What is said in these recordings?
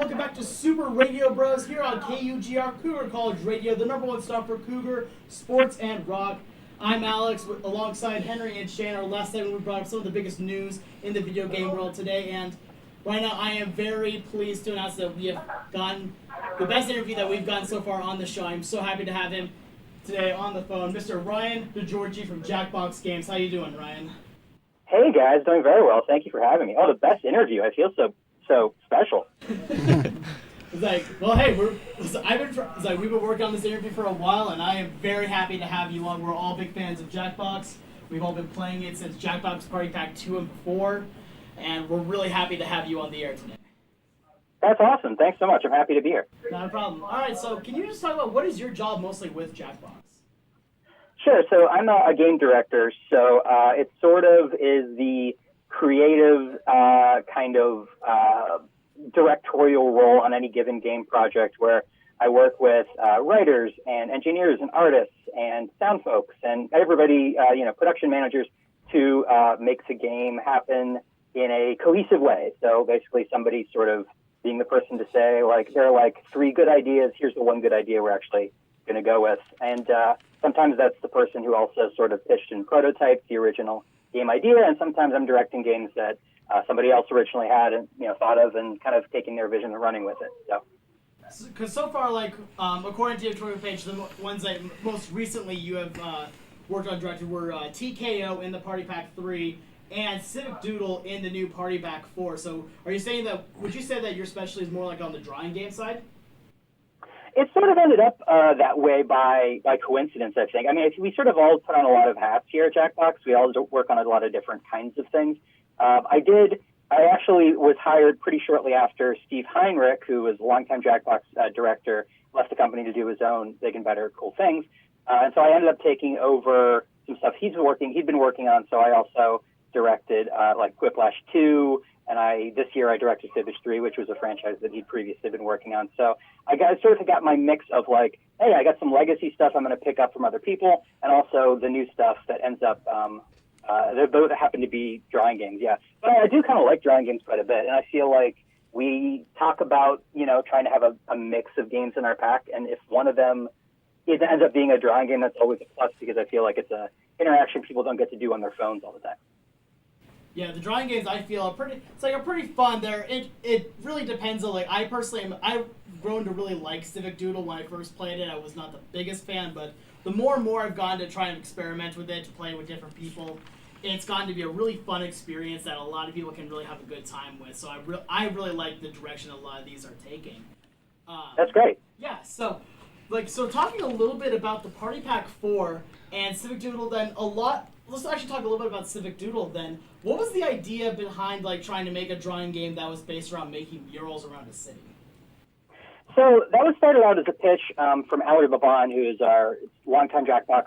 Welcome back to Super Radio Bros here on KUGR, Cougar College Radio, the number one stop for Cougar, sports, and rock. I'm Alex, alongside Henry and Shane. Our last segment, we brought up some of the biggest news in the video game world today, and right now I am very pleased to announce that we have gotten the best interview that we've gotten so far on the show. I'm so happy to have him today on the phone, Mr. Ryan DiGiorgi from Jackbox Games. How you doing, Ryan? Hey guys, doing very well. Thank you for having me. Oh, the best interview. I feel so special. It's like, well, hey, we've been working on this interview for a while, and I am very happy to have you on. We're all big fans of Jackbox. We've all been playing it since Jackbox Party Pack 2 and 4, and we're really happy to have you on the air today. That's awesome. Thanks so much. I'm happy to be here. Not a problem. All right, so can you just talk about what is your job mostly with Jackbox? Sure. So I'm a game director, so it sort of is the creative directorial role on any given game project where I work with writers and engineers and artists and sound folks and everybody, production managers to make the game happen in a cohesive way. So basically somebody sort of being the person to say, like, there are like 3 good ideas, here's the one good idea we're actually going to go with. And sometimes that's the person who also sort of pitched and prototyped the original game idea, and sometimes I'm directing games that somebody else originally had and thought of, and kind of taking their vision and running with it. So, because so far, according to your Twitter page, the ones that most recently you have worked on directed were TKO in the Party Pack 3 and Civic Doodle in the new Party Pack 4. So, would you say that your specialty is more like on the drawing game side? it sort of ended up that way by coincidence, I think. I mean, we sort of all put on a lot of hats here at Jackbox. We all work on a lot of different kinds of things. I actually was hired pretty shortly after Steve Heinrich, who was a longtime Jackbox director, left the company to do his own big and better cool things. And so I ended up taking over some stuff he'd been working on. So I also directed like Quiplash 2, and this year I directed Fibbage 3, which was a franchise that he'd previously been working on. So I sort of got my mix of like, hey, I got some legacy stuff I'm going to pick up from other people, and also the new stuff that ends up those that happen to be drawing games, yeah. But I do kind of like drawing games quite a bit, and I feel like we talk about, trying to have a mix of games in our pack, and if one of them ends up being a drawing game, that's always a plus, because I feel like it's a interaction people don't get to do on their phones all the time. Yeah, the drawing games I feel are pretty fun. It really depends on, like, I've grown to really like Civic Doodle. When I first played it, I was not the biggest fan, but the more and more I've gone to try and experiment with it, to play with different people, it's gotten to be a really fun experience that a lot of people can really have a good time with. So I really like the direction a lot of these are taking. That's great. Yeah, so talking a little bit about the Party Pack 4 and Civic Doodle, then let's actually talk a little bit about Civic Doodle then. What was the idea behind trying to make a drawing game that was based around making murals around a city? So that was started out as a pitch from Allard Baban, who is our longtime Jackbox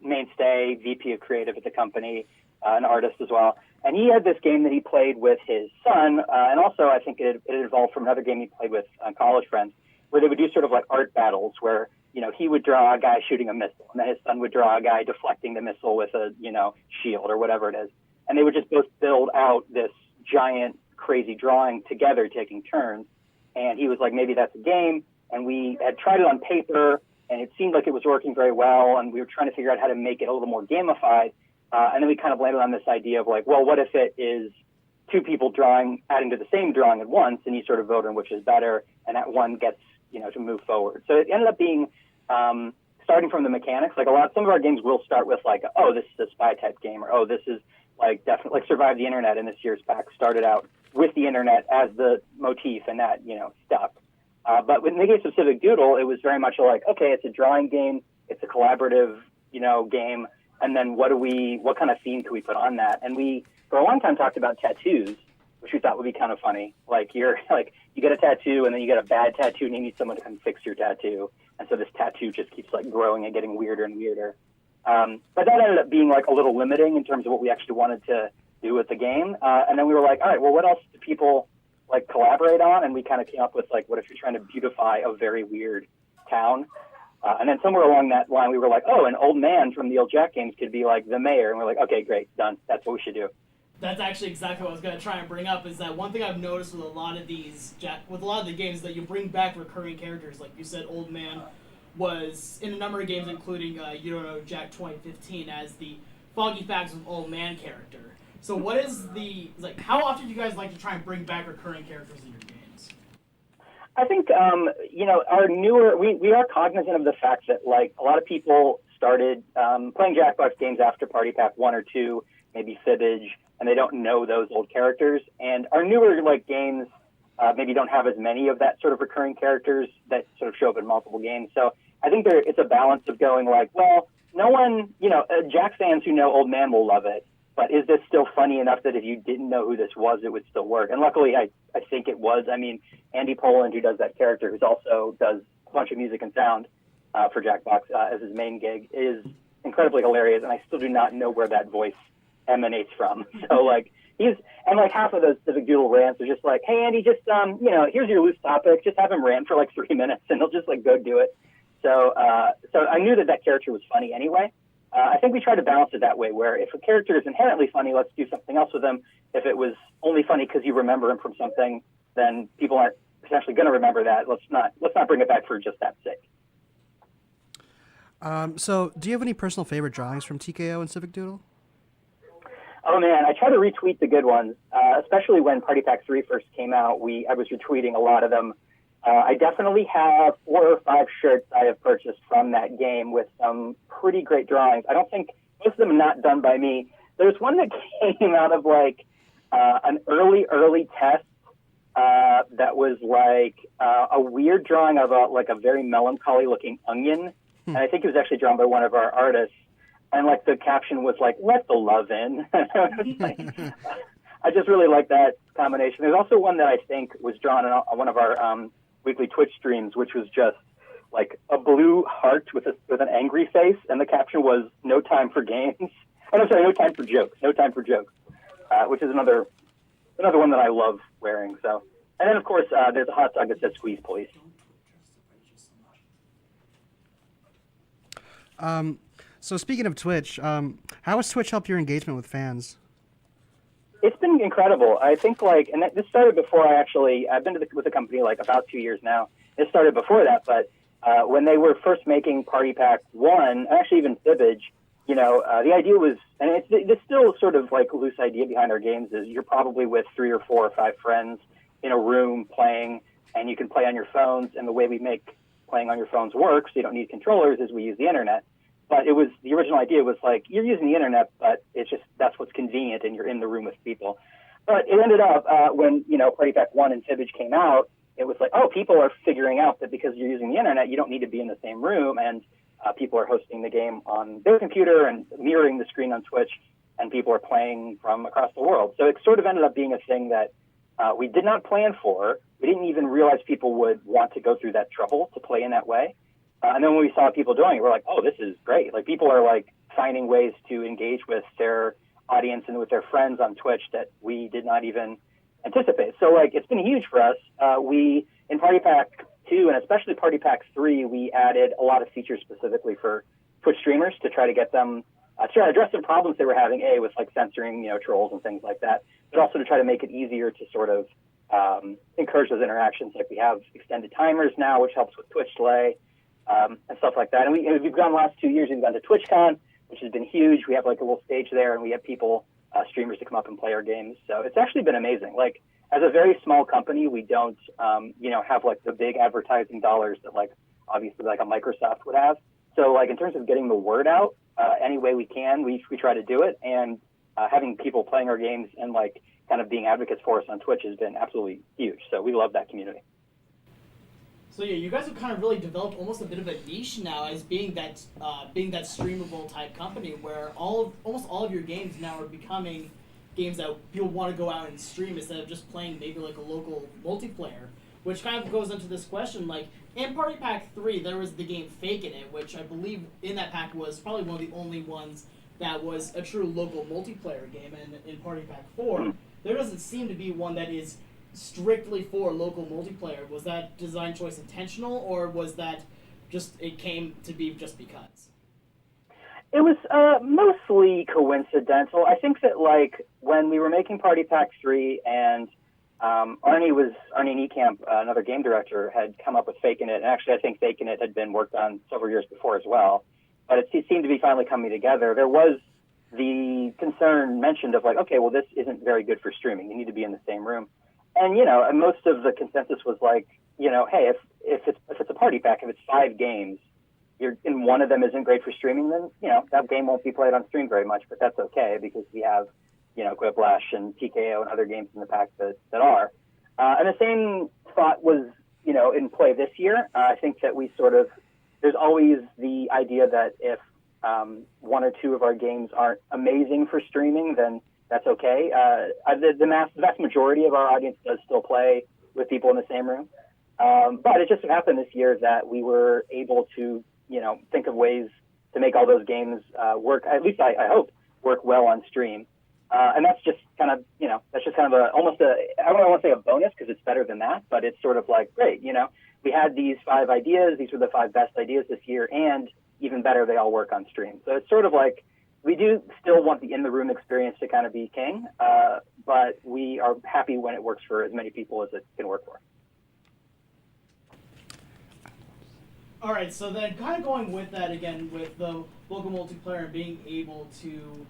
mainstay, VP of creative at the company, an artist as well. And he had this game that he played with his son, and also I think it evolved from another game he played with college friends, where they would do sort of like art battles where, he would draw a guy shooting a missile, and then his son would draw a guy deflecting the missile with a, shield or whatever it is. And they would just both build out this giant, crazy drawing together, taking turns. And he was like, maybe that's a game. And we had tried it on paper, and it seemed like it was working very well. And we were trying to figure out how to make it a little more gamified. And then we kind of landed on this idea of like, well, what if it is 2 people adding to the same drawing at once, and you sort of vote on which is better, and that one gets, to move forward. So it ended up being starting from the mechanics. Like some of our games will start with like, oh, this is a spy type game, or oh, this is like definitely like Survive the Internet in this year's pack started out with the internet as the motif, and that, stuck. But in the case of Civic Doodle, it was very much like, okay, it's a drawing game, it's a collaborative, game, and then what kind of theme can we put on that? And we, for a long time, talked about tattoos, which we thought would be kind of funny. Like you get a tattoo, and then you get a bad tattoo, and you need someone to come fix your tattoo. And so this tattoo just keeps like growing and getting weirder and weirder. But that ended up being like a little limiting in terms of what we actually wanted to do with the game. And then we were like, all right, well, what else do people like collaborate on? And we kind of came up with like, what if you're trying to beautify a very weird town? And then somewhere along that line, we were like, oh, an old man from the old Jack games could be like the mayor. And we're like, okay, great, done. That's what we should do. That's actually exactly what I was going to try and bring up. Is that one thing I've noticed with a lot of these with a lot of the games that you bring back recurring characters, like you said, Old Man was in a number of games, including You Don't Know Jack 2015 as the Foggy Facts of Old Man character. So what is how often do you guys like to try and bring back recurring characters in your games? I think, our newer, we are cognizant of the fact that, like, a lot of people started playing Jackbox games after Party Pack 1 or 2, maybe Fibbage, and they don't know those old characters. And our newer, games maybe don't have as many of that sort of recurring characters that sort of show up in multiple games. So I think it's a balance of going no one, Jack fans who know Old Man will love it. But is this still funny enough that if you didn't know who this was, it would still work? And luckily, I think it was. I mean, Andy Poland, who does that character, who also does a bunch of music and sound for Jackbox as his main gig, is incredibly hilarious. And I still do not know where that voice emanates from. So, half of those Civic Doodle rants are just like, hey, Andy, just, here's your loose topic. Just have him rant for 3 minutes, and he'll just go do it. So I knew that character was funny anyway. I think we try to balance it that way, where if a character is inherently funny, let's do something else with him. If it was only funny because you remember him from something, then people aren't potentially going to remember that. Let's not bring it back for just that sake. So do you have any personal favorite drawings from TKO and Civic Doodle? Oh man, I try to retweet the good ones, especially when Party Pack 3 first came out. I was retweeting a lot of them. I definitely have 4 or 5 shirts I have purchased from that game with some pretty great drawings. I don't think most of them are not done by me. There's one that came out of an early test that was a weird drawing of a very melancholy looking onion, and I think it was actually drawn by one of our artists. And the caption was let the love in. I just really like that combination. There's also one that I think was drawn on one of our weekly Twitch streams, which was just a blue heart with an angry face, and the caption was "No time for games." Oh, no, sorry, no time for jokes. No time for jokes, which is another one that I love wearing. So, and then of course there's a hot dog that says "Squeeze Police." So speaking of Twitch, how has Twitch helped your engagement with fans? It's been incredible. I think this started before I've been with the company about 2 years now. It started before that, but when they were first making Party Pack 1, actually even Fibbage, the idea was, and it's still sort of a loose idea behind our games, is you're probably with 3 or 4 or 5 friends in a room playing, and you can play on your phones, and the way we make playing on your phones work, so you don't need controllers, is we use the internet. But the original idea was you're using the internet, but it's just, that's what's convenient, and you're in the room with people. But it ended up, when, Party Pack 1 and Fibbage came out, it was people are figuring out that because you're using the internet, you don't need to be in the same room, and people are hosting the game on their computer and mirroring the screen on Twitch, and people are playing from across the world. So it sort of ended up being a thing that we did not plan for. We didn't even realize people would want to go through that trouble to play in that way. And then when we saw people doing it, we're like, oh, this is great. People are finding ways to engage with their audience and with their friends on Twitch that we did not even anticipate. So it's been huge for us. In Party Pack 2 and especially Party Pack 3, we added a lot of features specifically for Twitch streamers to try to get them to try to address some problems they were having, with censoring, trolls and things like that, but also to try to make it easier to sort of encourage those interactions. We have extended timers now, which helps with Twitch delay. And stuff like that. And we've gone the last 2 years, we've gone to TwitchCon, which has been huge. We have a little stage there, and we have people, streamers to come up and play our games. So it's actually been amazing. As a very small company, we don't, have the big advertising dollars that obviously a Microsoft would have. So in terms of getting the word out, any way we can, we try to do it. And having people playing our games and kind of being advocates for us on Twitch has been absolutely huge. So we love that community. So yeah, you guys have kind of really developed almost a bit of a niche now as being that streamable type company, where almost all of your games now are becoming games that people want to go out and stream instead of just playing maybe a local multiplayer. Which kind of goes into this question, in Party Pack 3, there was the game Fake in it, which I believe in that pack was probably one of the only ones that was a true local multiplayer game. And in Party Pack 4, there doesn't seem to be one that is strictly for local multiplayer. Was that design choice intentional, or was that just it came to be just because? It was mostly coincidental. I think that like when we were making Party Pack 3 and Arnie Niekamp, another game director, had come up with Fakin' It, and actually I think Fakin' It had been worked on several years before as well. But it seemed to be finally coming together. There was the concern mentioned of like, okay, well, this isn't very good for streaming. You need to be in the same room. And, and most of the consensus was like, hey, if it's a party pack, if it's 5 games, and one of them isn't great for streaming, then, that game won't be played on stream very much, but that's okay because we have, Quiplash and TKO and other games in the pack that are. And the same thought was, in play this year. I think that there's always the idea that if one or two of our games aren't amazing for streaming, then that's okay. The vast majority of our audience does still play with people in the same room. But it just happened this year that we were able to, think of ways to make all those games work, at least I hope, work well on stream. And that's just kind of, almost I don't want to say a bonus because it's better than that, but it's sort of like, great, we had these 5 ideas. These were the 5 best ideas this year, and even better, they all work on stream. So it's sort of like we do still want the in-the-room experience to kind of be king, but we are happy when it works for as many people as it can work for. All right, so then kind of going with that again, with the local multiplayer and being able to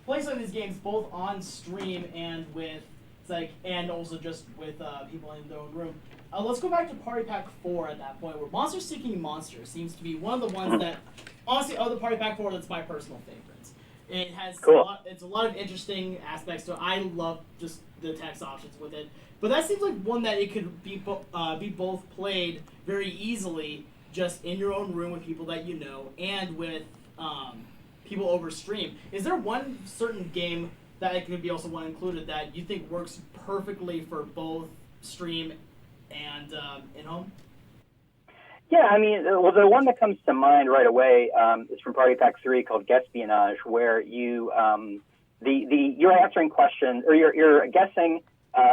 play some of these games both on stream and and also just with people in their own room. Let's go back to Party Pack 4 at that point, where Monster Seeking Monster seems to be one of the ones that, honestly, of the Party Pack 4, that's my personal favorites. It has a lot of interesting aspects to it. I love just the text options with it. But that seems like one that it could be both played very easily just in your own room with people that you know and with people over stream. Is there one certain game that it could be also one included that you think works perfectly for both stream and in-home? Yeah, I mean, well, the one that comes to mind right away is from Party Pack 3 called Guespionage, where you're answering questions, or you're guessing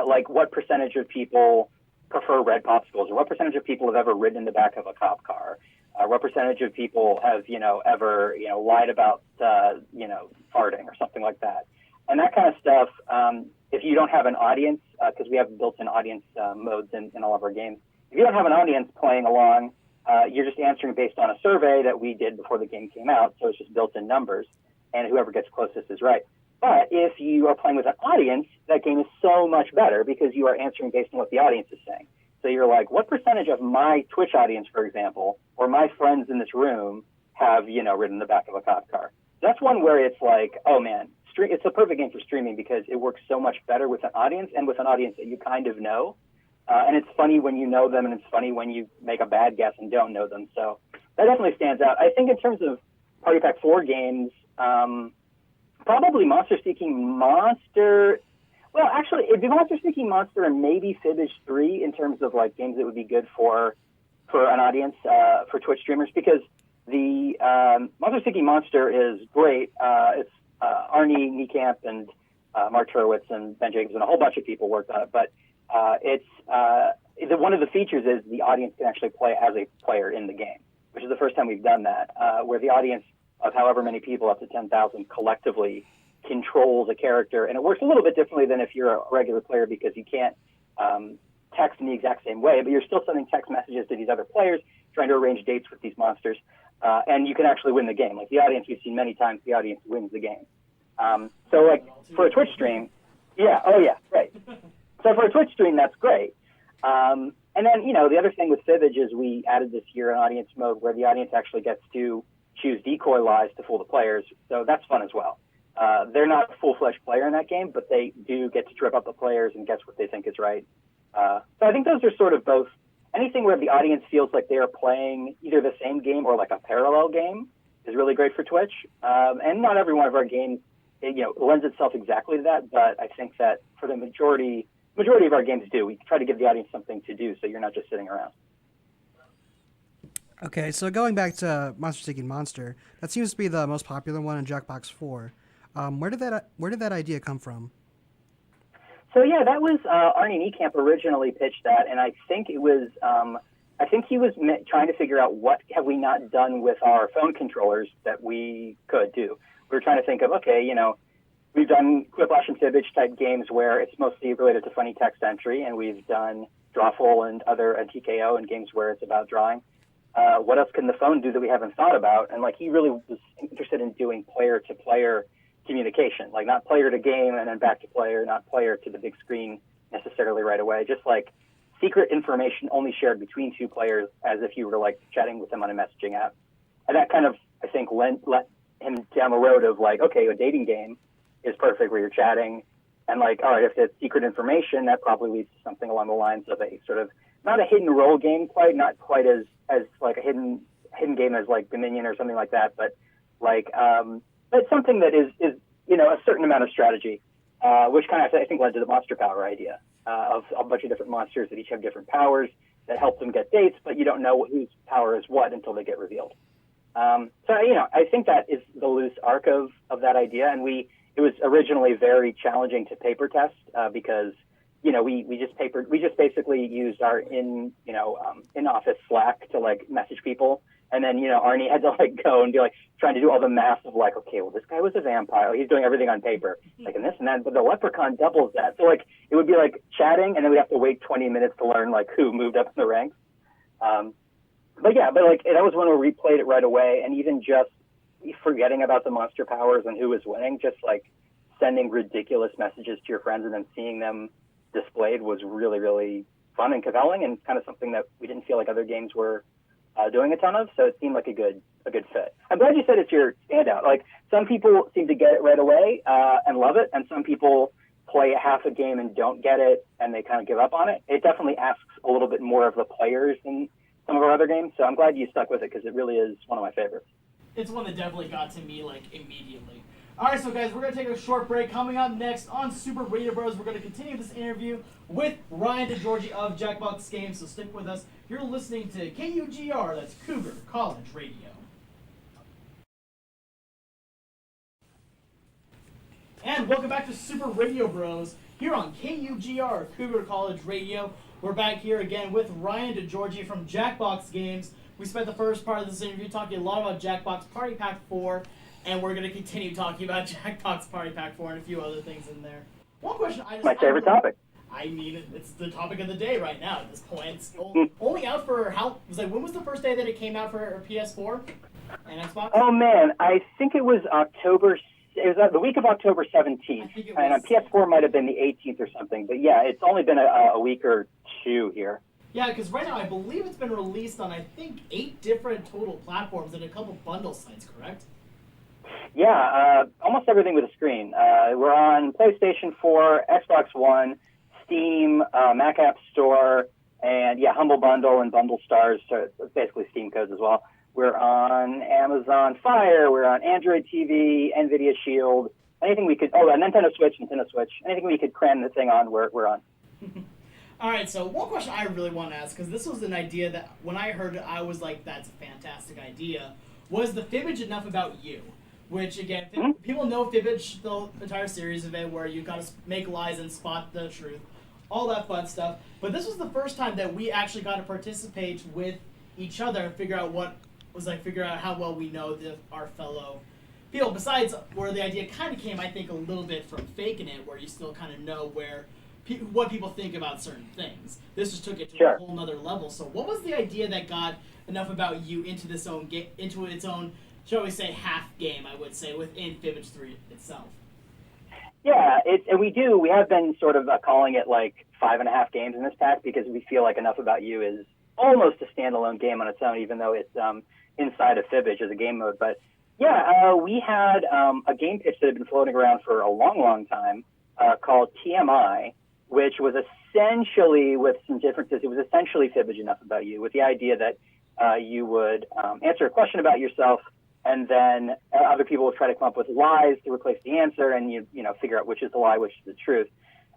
like what percentage of people prefer red popsicles, or what percentage of people have ever ridden in the back of a cop car, what percentage of people have ever lied about farting or something like that, and that kind of stuff. If you don't have an audience, because we have built-in audience modes in all of our games, if you don't have an audience playing along, you're just answering based on a survey that we did before the game came out, so it's just built-in numbers, and whoever gets closest is right. But if you are playing with an audience, that game is so much better because you are answering based on what the audience is saying. So you're like, what percentage of my Twitch audience, for example, or my friends in this room have, ridden the back of a cop car? That's one where it's like, oh man, it's a perfect game for streaming because it works so much better with an audience and with an audience that you kind of know. And it's funny when you know them, and it's funny when you make a bad guess and don't know them. So that definitely stands out. I think in terms of Party Pack 4 games, probably Monster Seeking Monster. Well, actually, it'd be Monster Seeking Monster and maybe Fibbage 3 in terms of like games that would be good for an audience, for Twitch streamers, because the Monster Seeking Monster is great. It's Arnie Niekamp and Mark Turowitz and Ben Jacobs and a whole bunch of people worked on it, but one of the features is the audience can actually play as a player in the game, which is the first time we've done that, where the audience of however many people, up to 10,000 collectively, controls a character. And it works a little bit differently than if you're a regular player because you can't text in the exact same way, but you're still sending text messages to these other players, trying to arrange dates with these monsters, and you can actually win the game. Like the audience, we've seen many times, the audience wins the game. So like for a Twitch stream, right. So for a Twitch stream, that's great. And then, the other thing with Fibbage is we added this year an audience mode where the audience actually gets to choose decoy lies to fool the players. So that's fun as well. They're not a full-fledged player in that game, but they do get to trip up the players and guess what they think is right. So I think those are sort of both. Anything where the audience feels like they are playing either the same game or like a parallel game is really great for Twitch. And not every one of our games, lends itself exactly to that, but I think that for the majority of our games do. We try to give the audience something to do, so you're not just sitting around. Okay, so going back to Monster Seeking Monster, that seems to be the most popular one in Jackbox 4. Where did that idea come from? So yeah, that was Arnie Niekamp originally pitched that, and I think it was I think he was trying to figure out what have we not done with our phone controllers that we could do. We were trying to think of, okay, you know, we've done Quiplash and Fibbage type games where it's mostly related to funny text entry, and we've done Drawful and other TKO and games where it's about drawing. What else can the phone do that we haven't thought about? And like he really was interested in doing player-to-player communication, like not player to game and then back to player, not player to the big screen necessarily right away, just like secret information only shared between two players as if you were like chatting with them on a messaging app. And that kind of, I think, let him down the road of like, okay, a dating game is perfect where you're chatting. And like, all right, if it's secret information, that probably leads to something along the lines of a sort of, not a hidden role game quite, not quite as like a hidden game as like Dominion or something like that, but like, but something that is, you know, a certain amount of strategy, which kind of, I think, led to the monster power idea of a bunch of different monsters that each have different powers that help them get dates, but you don't know whose power is what until they get revealed. So, you know, I think that is the loose arc of that idea. And it was originally very challenging to paper test because, you know, we just basically used our in-office Slack to like message people. And then, you know, Arnie had to like go and be like trying to do all the math of like, okay, well, this guy was a vampire. He's doing everything on paper, like, and this and that. But the leprechaun doubles that. So like, it would be like chatting, and then we'd have to wait 20 minutes to learn like who moved up in the ranks. But yeah, but like that was when we replayed it right away, and even just forgetting about the monster powers and who was winning, just like sending ridiculous messages to your friends and then seeing them displayed was really, really fun and compelling, and kind of something that we didn't feel like other games were doing a ton of, so it seemed like a good fit. I'm glad you said it's your standout. Like, some people seem to get it right away and love it, and some people play half a game and don't get it, and they kind of give up on it. It definitely asks a little bit more of the players than some of our other games, so I'm glad you stuck with it, because it really is one of my favorites. It's one that definitely got to me, like, immediately. All right, so guys, we're going to take a short break. Coming up next on Super Radio Bros, we're going to continue this interview with Ryan DiGiorgi of Jackbox Games, so stick with us. You're listening to KUGR, that's Cougar College Radio. And welcome back to Super Radio Bros here on KUGR, Cougar College Radio. We're back here again with Ryan DiGiorgi from Jackbox Games. We spent the first part of this interview talking a lot about Jackbox Party Pack 4, and we're going to continue talking about Jackbox Party Pack 4 and a few other things in there. One question My favorite topic. I mean, it's the topic of the day right now at this point. It's only out for when was the first day that it came out for PS4 and Xbox? Oh man, I think it was the week of October 17th, and on PS4 might have been the 18th or something, but yeah, it's only been a week or two here. Yeah, because right now I believe it's been released on, I think, 8 different total platforms and a couple bundle sites, correct? Yeah, almost everything with a screen. We're on PlayStation 4, Xbox One, Steam, Mac App Store, and yeah, Humble Bundle and Bundle Stars, so basically Steam codes as well. We're on Amazon Fire, we're on Android TV, NVIDIA Shield, anything we could, Nintendo Switch, anything we could cram the thing on, we're on. All right, so one question I really want to ask, because this was an idea that when I heard it, I was like, that's a fantastic idea, was the Fibbage Enough About You? Which, again, people know Fibbage, the entire series of it, where you got to make lies and spot the truth, all that fun stuff. But this was the first time that we actually got to participate with each other and figure out how well we know our fellow people. Besides, where the idea kind of came, I think, a little bit from Faking It, where you still kind of know what people think about certain things. This just took it to a whole nother level. So what was the idea that got Enough About You into its own, shall we say, half game, I would say, within Fibbage 3 itself? Yeah, we have been sort of calling it like 5.5 games in this pack, because we feel like Enough About You is almost a standalone game on its own, even though it's inside of Fibbage as a game mode. But yeah, we had a game pitch that had been floating around for a long, long time called TMI, which was essentially, with some differences, it was essentially Fibbage Enough About You, with the idea that you would answer a question about yourself, and then other people would try to come up with lies to replace the answer, and you figure out which is the lie, which is the truth.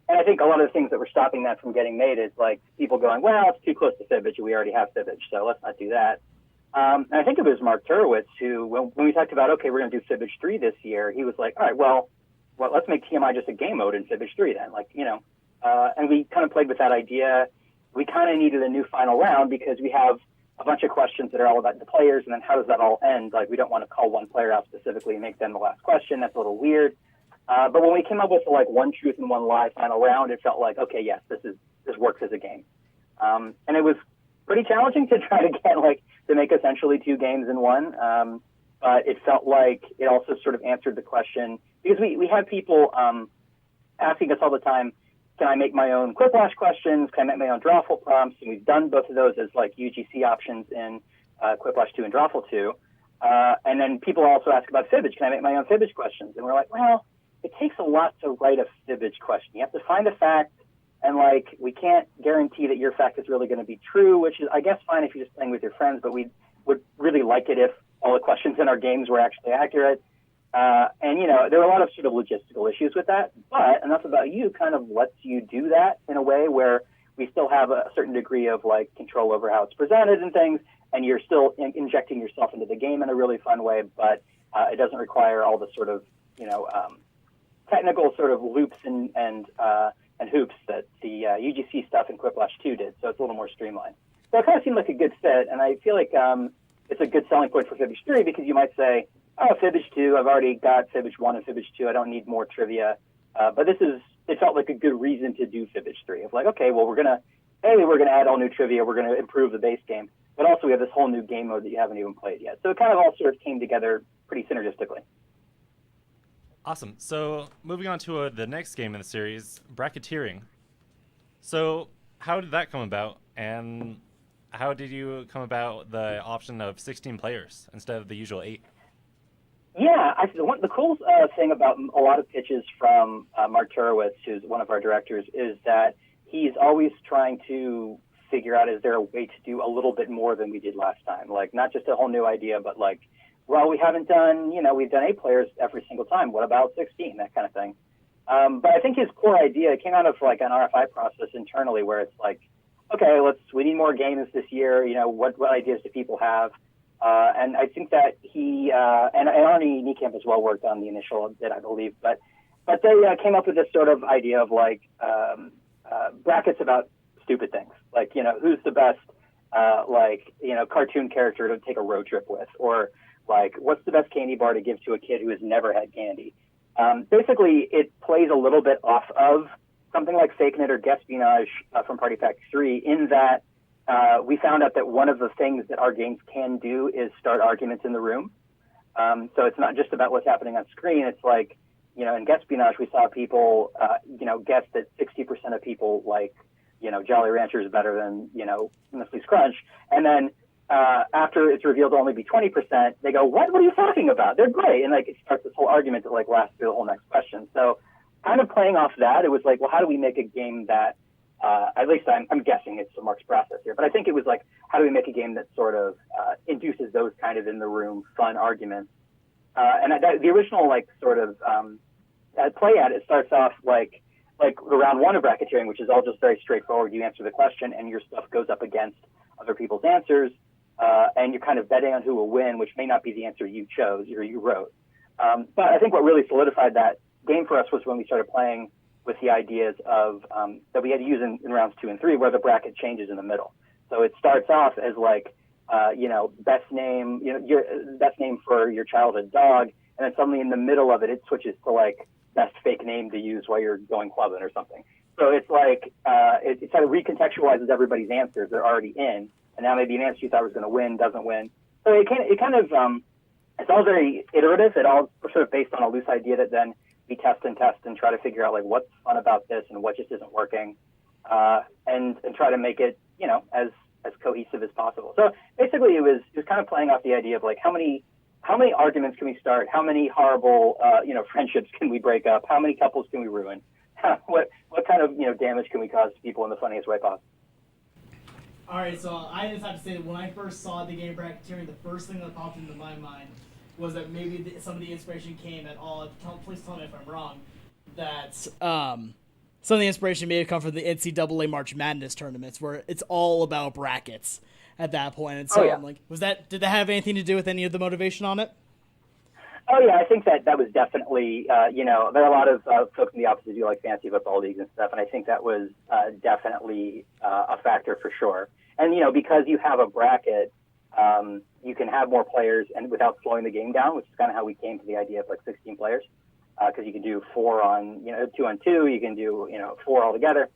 And I think a lot of the things that were stopping that from getting made is like people going, well, it's too close to Fibbage, we already have Fibbage, so let's not do that. And I think it was Mark Turowitz who, when we talked about, okay, we're going to do Fibbage 3 this year, he was like, all right, well, let's make TMI just a game mode in Fibbage 3 then, and we kind of played with that idea, we kind of needed a new final round because we have a bunch of questions that are all about the players, and then how does that all end? Like, we don't want to call one player out specifically and make them the last question. That's a little weird. But when we came up with the, like, one truth and one lie final round, it felt like, okay, yes, this works as a game. And it was pretty challenging to try to get, like, to make essentially 2 games in one. But it felt like it also sort of answered the question, because we had people asking us all the time, can I make my own Quiplash questions? Can I make my own Drawful prompts? And we've done both of those as like UGC options in Quiplash 2 and Drawful 2. And then people also ask about fibbage. Can I make my own fibbage questions? And we're like, well, it takes a lot to write a fibbage question. You have to find a fact, and like we can't guarantee that your fact is really going to be true, which is, I guess, fine if you're just playing with your friends, but we would really like it if all the questions in our games were actually accurate. And, you know, there were a lot of sort of logistical issues with that, but Enough About You kind of lets you do that in a way where we still have a certain degree of, like, control over how it's presented and things, and you're still injecting yourself into the game in a really fun way, but it doesn't require all the sort of, you know, technical sort of loops and hoops that the UGC stuff in Quiplash 2 did, so it's a little more streamlined. So it kind of seemed like a good fit, and I feel like it's a good selling point for Fibbage 3 because you might say, oh, Fibbage 2, I've already got Fibbage 1 and Fibbage 2. I don't need more trivia. But it felt like a good reason to do Fibbage 3. Of like, okay, well, we're going to add all new trivia. We're going to improve the base game. But also we have this whole new game mode that you haven't even played yet. So it kind of all sort of came together pretty synergistically. Awesome. So moving on to the next game in the series, bracketeering. So how did that come about? And how did you come about the option of 16 players instead of the usual 8? Yeah, the cool thing about a lot of pitches from Mark Turowitz, who's one of our directors, is that he's always trying to figure out, is there a way to do a little bit more than we did last time? Like, not just a whole new idea, but like, well, we haven't done, you know, we've done 8 players every single time. What about 16? That kind of thing. But I think his core idea came out of like an RFI process internally where it's like, okay, we need more games this year. You know, what ideas do people have? And I think that he and Arnie Niekamp as well worked on the initial bit, I believe. But they came up with this sort of idea of like brackets about stupid things, like, you know, who's the best like, you know, cartoon character to take a road trip with, or like what's the best candy bar to give to a kid who has never had candy. Basically, it plays a little bit off of something like Fake Net or Guespionage from Party Pack 3 in that we found out that one of the things that our games can do is start arguments in the room. So it's not just about what's happening on screen. It's like, you know, in Guespionage, we saw people, you know, guess that 60% of people like, you know, Jolly Ranchers better than, you know, Nestle's Crunch. And then after it's revealed to only be 20%, they go, what are you talking about? They're great. And like, it starts this whole argument that like lasts through the whole next question. So kind of playing off that, it was like, well, how do we make a game that, at least I'm guessing it's Mark's process here, but I think it was like, how do we make a game that sort of induces those kind of in the room fun arguments? And the original like sort of play at it starts off like round 1 of bracketeering, which is all just very straightforward. You answer the question and your stuff goes up against other people's answers, and you're kind of betting on who will win, which may not be the answer you chose or you wrote. But I think what really solidified that game for us was when we started playing with the ideas of that we had to use in rounds 2 and 3, where the bracket changes in the middle. So it starts off as like, you know, best name, you know, your best name for your childhood dog, and then suddenly in the middle of it, it switches to like best fake name to use while you're going clubbing or something. So it's like it kind of recontextualizes everybody's answers they're already in, and now maybe an answer you thought was going to win doesn't win. So it kind of it's all very iterative. It all sort of based on a loose idea that then we test and try to figure out like what's fun about this and what just isn't working, and try to make it, you know, as cohesive as possible. So basically it was kind of playing off the idea of like how many arguments can we start? How many horrible you know, friendships can we break up? How many couples can we ruin? What kind of, you know, damage can we cause to people in the funniest way possible? All right, so I just have to say that when I first saw the game bracketeering, the first thing that popped into my mind was that maybe some of the inspiration came at all. Please tell me if I'm wrong. That some of the inspiration may have come from the NCAA March Madness tournaments, where it's all about brackets at that point. And so I'm like, did that have anything to do with any of the motivation on it? Oh yeah, I think that was definitely, there are a lot of folks in the office who do like fantasy football leagues and stuff, and I think that was definitely a factor for sure. And because you have a bracket, you can have more players and without slowing the game down, which is kind of how we came to the idea of like 16 players, because you can do 4 on 2 on 2, you can do 4 all together.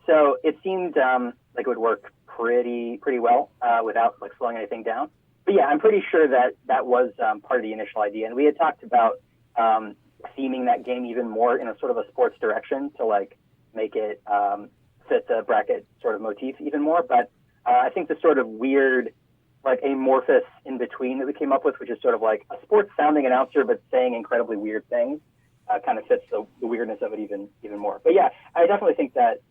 So it seemed like it would work pretty well without like slowing anything down. But yeah, I'm pretty sure that was part of the initial idea, and we had talked about theming that game even more in a sort of a sports direction to like make it fit the bracket sort of motif even more. But I think the sort of weird, like amorphous in between that we came up with, which is sort of like a sports sounding announcer but saying incredibly weird things, kind of fits the weirdness of it even more. But yeah, I definitely think that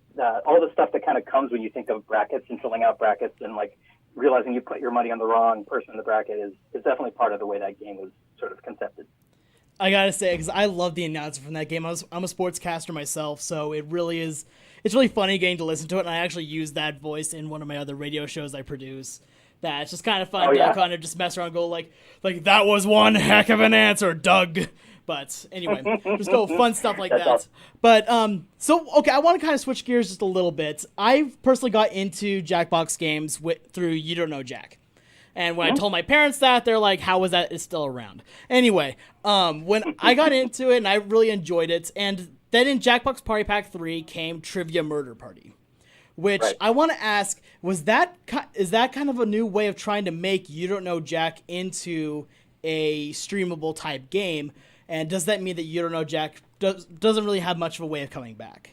all the stuff that kind of comes when you think of brackets and filling out brackets and like realizing you put your money on the wrong person in the bracket is definitely part of the way that game was sort of concepted. I gotta say, because I love the announcer from that game. I'm a sportscaster myself, so it's really funny getting to listen to it, and I actually use that voice in one of my other radio shows I produce. That's just kind of fun to kind of just mess around and go like that was one heck of an answer, Doug. But anyway, just go fun stuff like that. Awesome. But okay, I want to kind of switch gears just a little bit. I personally got into Jackbox Games through You Don't Know Jack. And when I told my parents that, they're like, how is that it's still around? Anyway, when I got into it and I really enjoyed it, and then in Jackbox Party Pack 3 came Trivia Murder Party, which I want to ask, is that kind of a new way of trying to make You Don't Know Jack into a streamable type game? And does that mean that You Don't Know Jack doesn't really have much of a way of coming back?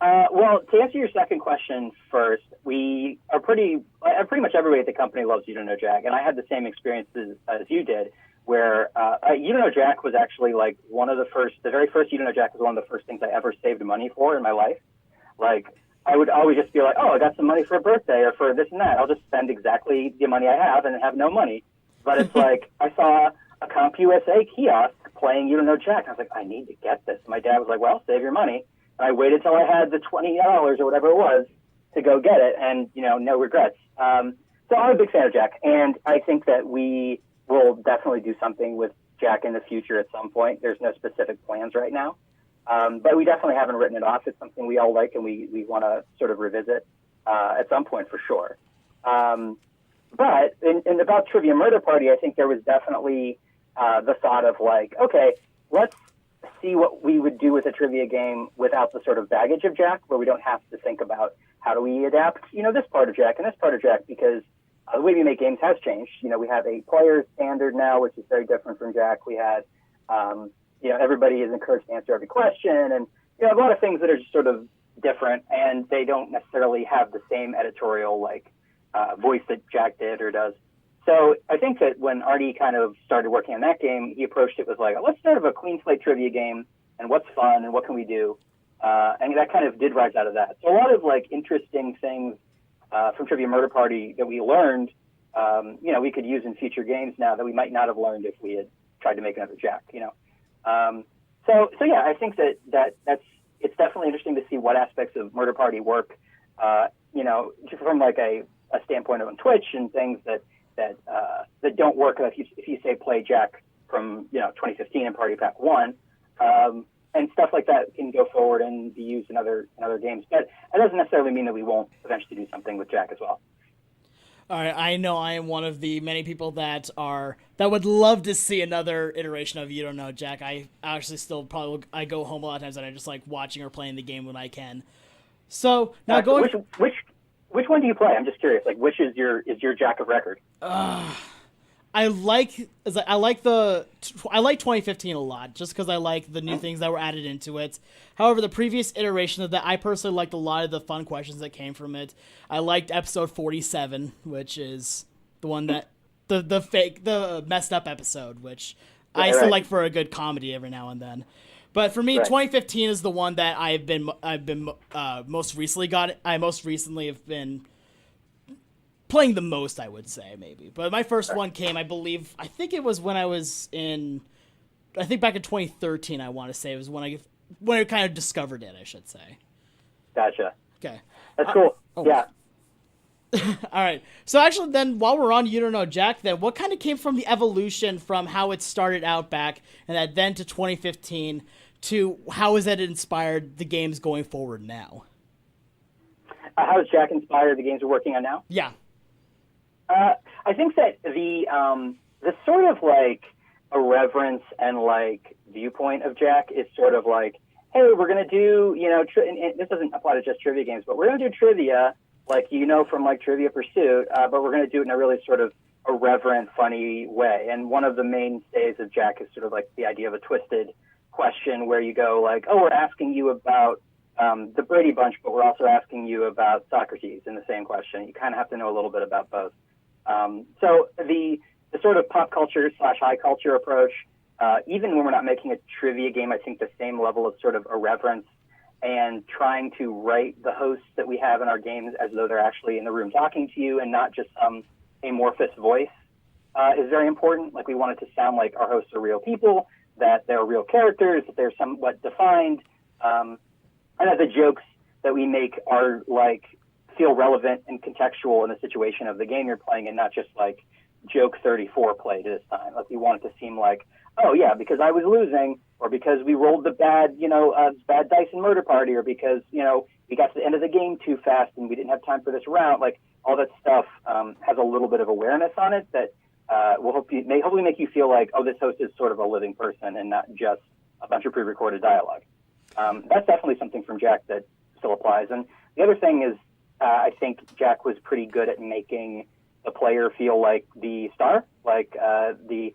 Well, to answer your second question first, we are pretty much everybody at the company loves You Don't Know Jack, and I had the same experiences as you did, where You Don't Know Jack was actually like the very first You Don't Know Jack was one of the first things I ever saved money for in my life. Like, I would always just be like, oh, I got some money for a birthday or for this and that. I'll just spend exactly the money I have and have no money. But it's like, I saw a CompUSA kiosk playing You Don't Know Jack. I was like, I need to get this. My dad was like, well, save your money. And I waited till I had the $20 or whatever it was to go get it, and no regrets. So I'm a big fan of Jack, and I think that we will definitely do something with Jack in the future at some point. There's no specific plans right now, but we definitely haven't written it off. It's something we all like, and we want to sort of revisit at some point for sure. But in about Trivia Murder Party, I think there was definitely the thought of like, okay, let's see what we would do with a trivia game without the sort of baggage of Jack, where we don't have to think about how do we adapt, this part of Jack and this part of Jack, because the way we make games has changed. We have a player standard now, which is very different from Jack. We had, everybody is encouraged to answer every question, and a lot of things that are just sort of different, and they don't necessarily have the same editorial voice that Jack did or does. So I think that when Artie kind of started working on that game, he approached it with like, let's start a clean slate trivia game, and what's fun, and what can we do? And that kind of did rise out of that. So a lot of like interesting things from Trivia Murder Party that we learned, we could use in future games now that we might not have learned if we had tried to make another Jack. So yeah, I think that's it's definitely interesting to see what aspects of Murder Party work, from like a standpoint on Twitch and things that don't work if you say play Jack from 2015 in Party Pack 1, and stuff like that can go forward and be used in other games. But that doesn't necessarily mean that we won't eventually do something with Jack as well. All right, I know I am one of the many people that would love to see another iteration of You Don't Know Jack. I actually still I go home a lot of times and I just like watching or playing the game when I can. So now Which one do you play? I'm just curious. Like, which is your Jack of record? I like 2015 a lot, just because I like the new things that were added into it. However, the previous iteration of that, I personally liked a lot of the fun questions that came from it. I liked episode 47, which is the one that the messed up episode, which I still like for a good comedy every now and then. But for me, 2015 is the one that I've been most recently have been playing the most, I would say, maybe. But my first one came, I think it was when I was back in 2013, I want to say. It was when I kind of discovered it, I should say. Gotcha. Okay. That's cool. Yeah. All right. So actually, then while we're on You Don't Know Jack, then what kind of came from the evolution from how it started out back and then to 2015 to how has that inspired the games going forward now? How has Jack inspired the games we're working on now? Yeah. I think that the sort of like irreverence and like viewpoint of Jack is sort of like, hey, we're gonna do and this doesn't apply to just trivia games, but we're gonna do trivia like from like Trivia Pursuit, but we're gonna do it in a really sort of irreverent, funny way. And one of the mainstays of Jack is sort of like the idea of a twisted question where you go like, oh, we're asking you about the Brady Bunch, but we're also asking you about Socrates in the same question. You kind of have to know a little bit about both. So the sort of pop culture / high culture approach, even when we're not making a trivia game, I think the same level of sort of irreverence and trying to write the hosts that we have in our games as though they're actually in the room talking to you and not just some amorphous voice is very important. Like we want it to sound like our hosts are real people, that they're real characters, that they're somewhat defined, and that the jokes that we make are like feel relevant and contextual in the situation of the game you're playing and not just like joke 34 played this time. Like we want it to seem like, oh yeah, because I was losing, or because we rolled the bad dice in Murder Party, or because, we got to the end of the game too fast and we didn't have time for this round. Like all that stuff has a little bit of awareness on it that will hopefully make you feel like, oh, this host is sort of a living person and not just a bunch of pre-recorded dialogue. That's definitely something from Jack that still applies. And the other thing is, I think Jack was pretty good at making the player feel like the star, like the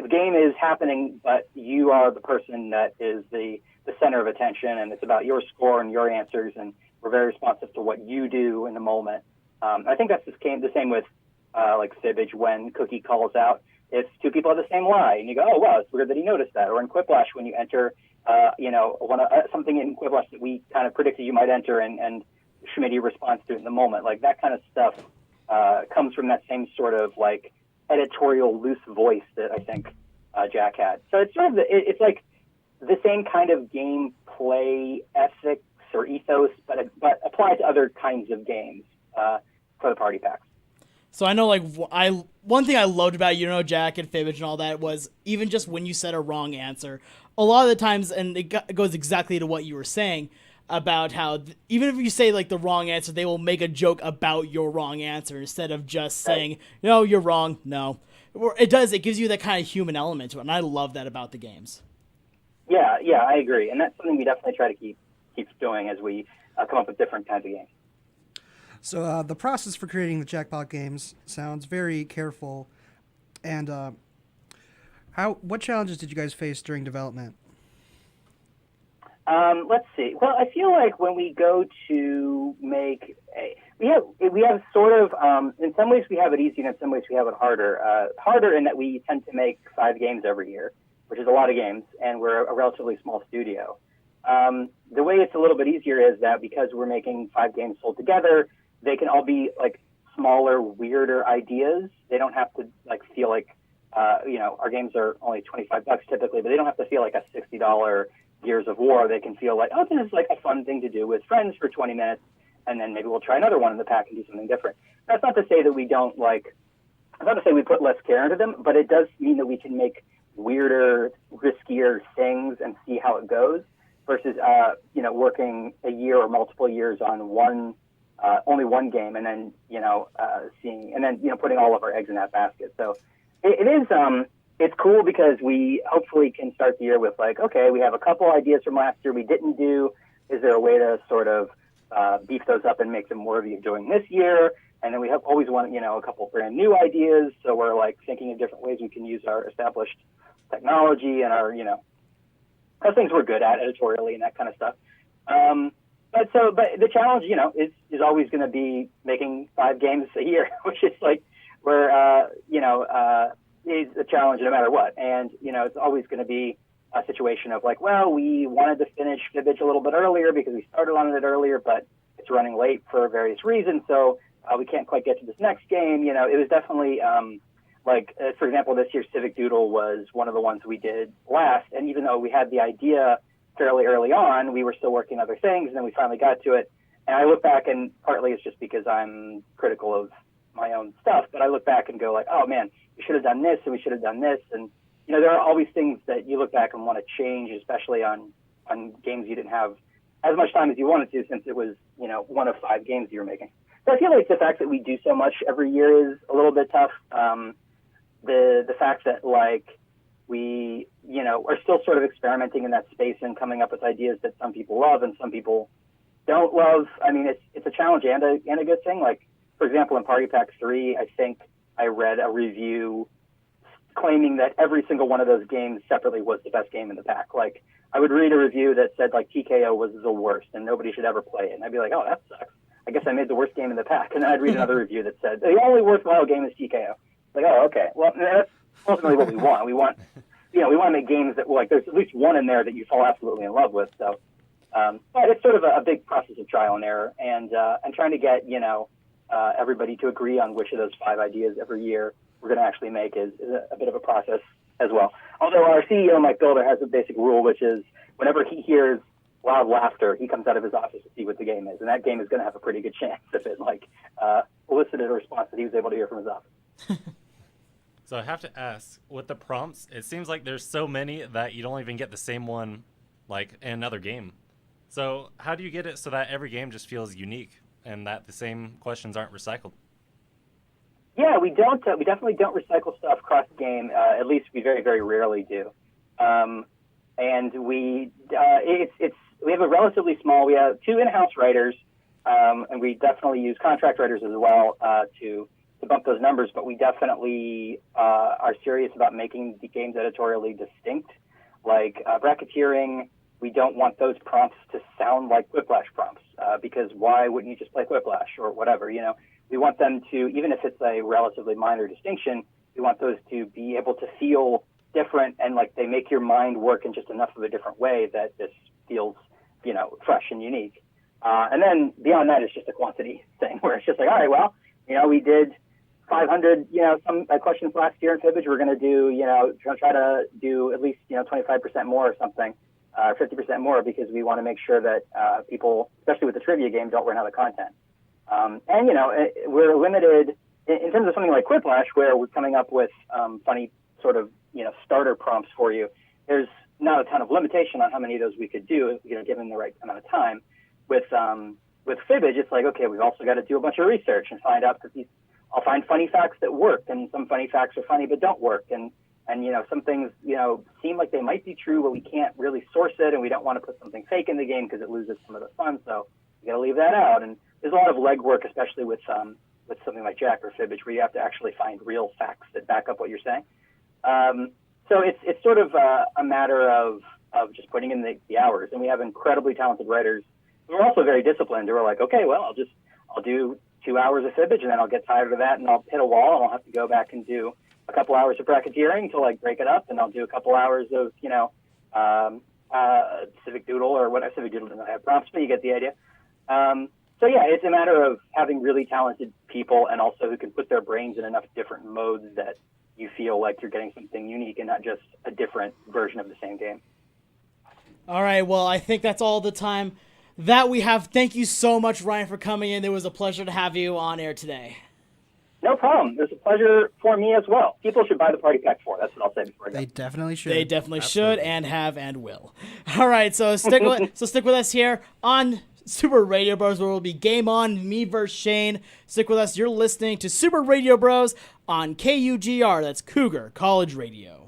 game is happening, but you are the person that is the center of attention, and it's about your score and your answers, and we're very responsive to what you do in the moment. I think that's the same with like Fibbage when Cookie calls out if two people have the same lie, and you go, oh, wow, it's weird that he noticed that. Or in Quiplash when you enter, something in Quiplash that we kind of predicted you might enter, and Schmitty responds to it in the moment. Like that kind of stuff comes from that same sort of like editorial loose voice that I think Jack had. So it's sort of it's like the same kind of gameplay ethics or ethos, but applied to other kinds of games for the party packs. So I know, like, one thing I loved about Jack and Fibbage and all that was even just when you said a wrong answer, a lot of the times, and it goes exactly to what you were saying about how even if you say like the wrong answer, they will make a joke about your wrong answer instead of just saying, no, you're wrong. No, it gives you that kind of human element to it, and I love that about the games. Yeah, I agree, and that's something we definitely try to keep doing as we come up with different kinds of games. So the process for creating the Jackbox games sounds very careful. And what challenges did you guys face during development? Let's see. Well, I feel like when we go to make we have sort of in some ways we have it easy, and in some ways we have it harder. Harder in that we tend to make 5 games every year, which is a lot of games, and we're a relatively small studio. The way it's a little bit easier is that because we're making 5 games sold together, they can all be like smaller, weirder ideas. They don't have to like feel like, our games are only $25 typically, but they don't have to feel like a $60 Gears of War. They can feel like, oh, this is like a fun thing to do with friends for 20 minutes, and then maybe we'll try another one in the pack and do something different. That's not to say that we don't it's not to say we put less care into them, but it does mean that we can make weirder, riskier things and see how it goes versus, working a year or multiple years on only one game and then, putting all of our eggs in that basket. So it is, it's cool because we hopefully can start the year with like, okay, we have a couple ideas from last year we didn't do. Is there a way to sort of beef those up and make them worthy of doing this year? And then we always want, a couple brand new ideas. So we're like thinking of different ways we can use our established technology and our, those things we're good at editorially and that kind of stuff. But the challenge, is always going to be making 5 games a year, which is like is a challenge no matter what. And, it's always going to be a situation of like, well, we wanted to finish Fibbage a little bit earlier because we started on it earlier, but it's running late for various reasons. So we can't quite get to this next game. It was definitely for example, this year's Civic Doodle was one of the ones we did last. And even though we had the idea fairly early on, we were still working on other things. And then we finally got to it. And I look back, and partly it's just because I'm critical of my own stuff, but I look back and go like, oh man, we should have done this and we should have done this. And, you know, there are always things that you look back and want to change, especially on games you didn't have as much time as you wanted to, since it was, you know, one of 5 games you were making. So I feel like the fact that we do so much every year is a little bit tough. The fact that, like, we, you know, are still sort of experimenting in that space and coming up with ideas that some people love and some people don't love. I mean, it's a challenge and a good thing. Like, for example, in Party Pack 3, I think I read a review claiming that every single one of those games separately was the best game in the pack. Like, I would read a review that said, like, TKO was the worst and nobody should ever play it. And I'd be like, oh, that sucks. I guess I made the worst game in the pack. And then I'd read another review that said, the only worthwhile game is TKO. Like, oh, okay. Well, that's ultimately what we want. We want, you know, we want to make games that, like, there's at least one in there that you fall absolutely in love with. So, but it's sort of a big process of trial and error, and trying to get, you know, everybody to agree on which of those 5 ideas every year we're going to actually make is a bit of a process as well. Although our CEO, Mike Builder, has a basic rule, which is whenever he hears loud laughter, he comes out of his office to see what the game is, and that game is going to have a pretty good chance if it, like, elicited a response that he was able to hear from his office. So I have to ask, with the prompts, it seems like there's so many that you don't even get the same one, like, in another game. So how do you get it so that every game just feels unique and that the same questions aren't recycled? Yeah, we don't. We definitely don't recycle stuff cross game. At least we very, very rarely do. And we have a relatively small. We have 2 in-house writers, and we definitely use contract writers as well to bump those numbers. But we definitely are serious about making the games editorially distinct. Like bracketeering, we don't want those prompts to sound like Whiplash prompts because why wouldn't you just play Whiplash or whatever? You know, we want them to, even if it's a relatively minor distinction, we want those to be able to feel different and like they make your mind work in just enough of a different way that this feels, you know, fresh and unique. And then beyond that, it's just a quantity thing where it's just like, all right, well, you know, we did 500, you know, some questions last year in Fibbage. We're going to do, you know, try to do at least, you know, 25% more or something, 50% more, because we want to make sure that people, especially with the trivia game, don't run out of content. And, you know, we're limited in terms of something like Quiplash, where we're coming up with funny sort of, you know, starter prompts for you. There's not a ton of limitation on how many of those we could do, you know, given the right amount of time. With Fibbage, it's like, okay, we've also got to do a bunch of research and find out that I'll find funny facts that work, and some funny facts are funny but don't work. And you know, some things, you know, seem like they might be true, but we can't really source it, and we don't want to put something fake in the game because it loses some of the fun. So you got to leave that out. And there's a lot of legwork, especially with something like Jack or Fibbage, where you have to actually find real facts that back up what you're saying. So it's sort of a matter of just putting in the hours. And we have incredibly talented writers. We're also very disciplined. We're like, okay, well, I'll do 2 hours of Fibbage, and then I'll get tired of that, and I'll hit a wall, and I'll have to go back and do a couple hours of bracketeering to like break it up, and I'll do a couple hours of, you know, Civic Doodle or whatever. Civic Doodle doesn't have prompts, but you get the idea. So yeah, it's a matter of having really talented people, and also who can put their brains in enough different modes that you feel like you're getting something unique and not just a different version of the same game. All right, well, I think that's all the time that we have. Thank you so much, Ryan, for coming in. It was a pleasure to have you on air today. No problem. It was a pleasure for me as well. People should buy the Party Pack 4. That's what I'll say before I go. They definitely should. They definitely should, and have, and will. All right, so stick with us here on Super Radio Bros, where we'll be Game On, me versus Shane. Stick with us. You're listening to Super Radio Bros on KUGR. That's Cougar College Radio.